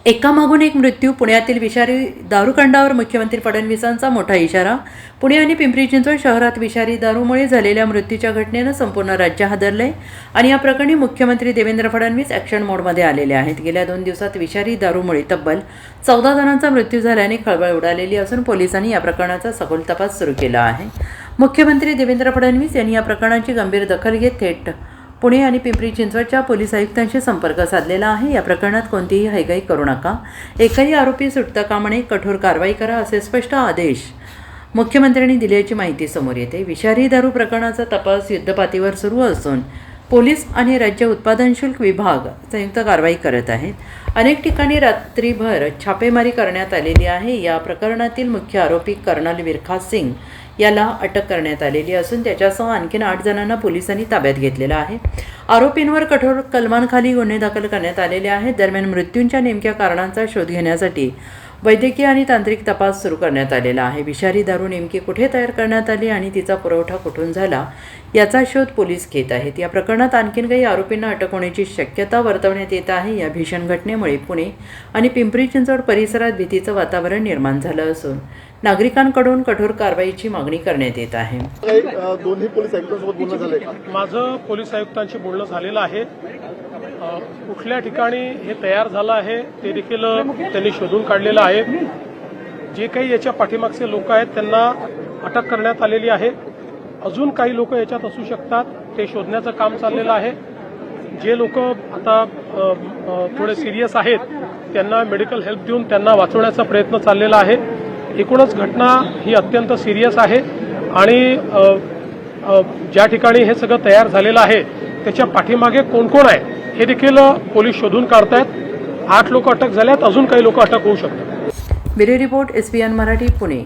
एकामागून एक मृत्यू. पुण्यातील विषारी दारूकांडावर मुख्यमंत्री फडणवीसांचा मोठा इशारा. पुणे आणि पिंपरी चिंचवड शहरात विषारी दारूमुळे झालेल्या मृत्यूच्या घटनेनं संपूर्ण राज्य हादरले आणि या प्रकरणी मुख्यमंत्री देवेंद्र फडणवीस ॲक्शन मोडमध्ये आलेले आहेत. गेल्या 2 दिवसात विषारी दारूमुळे तब्बल 14 जणांचा मृत्यू झाल्याने खळबळ उडालेली असून पोलिसांनी या प्रकरणाचा सखोल तपास सुरू केला आहे. मुख्यमंत्री देवेंद्र फडणवीस यांनी या प्रकरणाची गंभीर दखल घेत थेट पुणे आणि पिंपरी चिंचवडच्या पोलीस आयुक्तांशी संपर्क साधलेला आहे. या प्रकरणात कोणतीही हयगय करू नका, एकही आरोपी सुटता कामा नये, कठोर कारवाई करा असे स्पष्ट आदेश मुख्यमंत्र्यांनी दिल्याची माहिती समोर येते. विषारी दारू प्रकरणाचा तपास युद्धपातळीवर सुरू असून पोलीस आणि राज्य उत्पादन शुल्क विभाग संयुक्त कारवाई करत आहेत. अनेक ठिकाणी रात्रीभर छापेमारी करण्यात आलेली आहे. या प्रकरणातील मुख्य आरोपी कर्नल विरखास सिंग याला अटक करण्यात आलेली असून त्याच्यासह आणखीन 8 जणांना पोलिसांनी ताब्यात घेतलेलं आहे. आरोपींवर कठोर कलमांखाली गुन्हे दाखल करण्यात आलेले आहेत. दरम्यान मृत्यूंच्या नेमक्या कारणांचा शोध घेण्यासाठी वैद्यकीय आणि तांत्रिक तपास सुरू करण्यात आलेला आहे. विषारी दारू नेमकी कुठे तयार करण्यात आली आणि तिचा पुरवठा कुठून झाला याचा शोध पोलीस घेत आहेत. या प्रकरणात आणखीन काही आरोपींना अटक होण्याची शक्यता वर्तवण्यात येत आहे. या भीषण घटनेमुळे पुणे आणि पिंपरी चिंचवड परिसरात भीतीचं वातावरण निर्माण झालं असून नागरिकांकडून कठोर कारवाईची मागणी करण्यात येत आहे. दोन्ही पोलीस आयुक्तांसोबत बोलणं झालंय. माझं पोलीस आयुक्तांशी बोलणं झालेलं आहे. कुठल्या ठिकाणी हे तयार झालं आहे ते देखील त्यांनी शोधून काढलेलं आहे. जे काही याच्या पाठीमागचे लोक आहेत त्यांना अटक करण्यात आलेली आहे. अजून काही लोक याच्यात असू शकतात, ते शोधण्याचं काम चाललेलं आहे. जे लोक आता थोडे सिरियस आहेत त्यांना मेडिकल हेल्प देऊन त्यांना वाचवण्याचा प्रयत्न चाललेला आहे. एकूणच घटना ही अत्यंत सिरियस आहे आणि ज्या ठिकाणी हे सगळं तयार झालेलं आहे त्याच्या पाठीमागे कोण कोण आहे हे देखील पोलीस शोधून काढतायत. 8 लोक अटक झाल्यात, अजून काही लोक अटक होऊ शकतात. Bureau report SBN Marathi, Pune.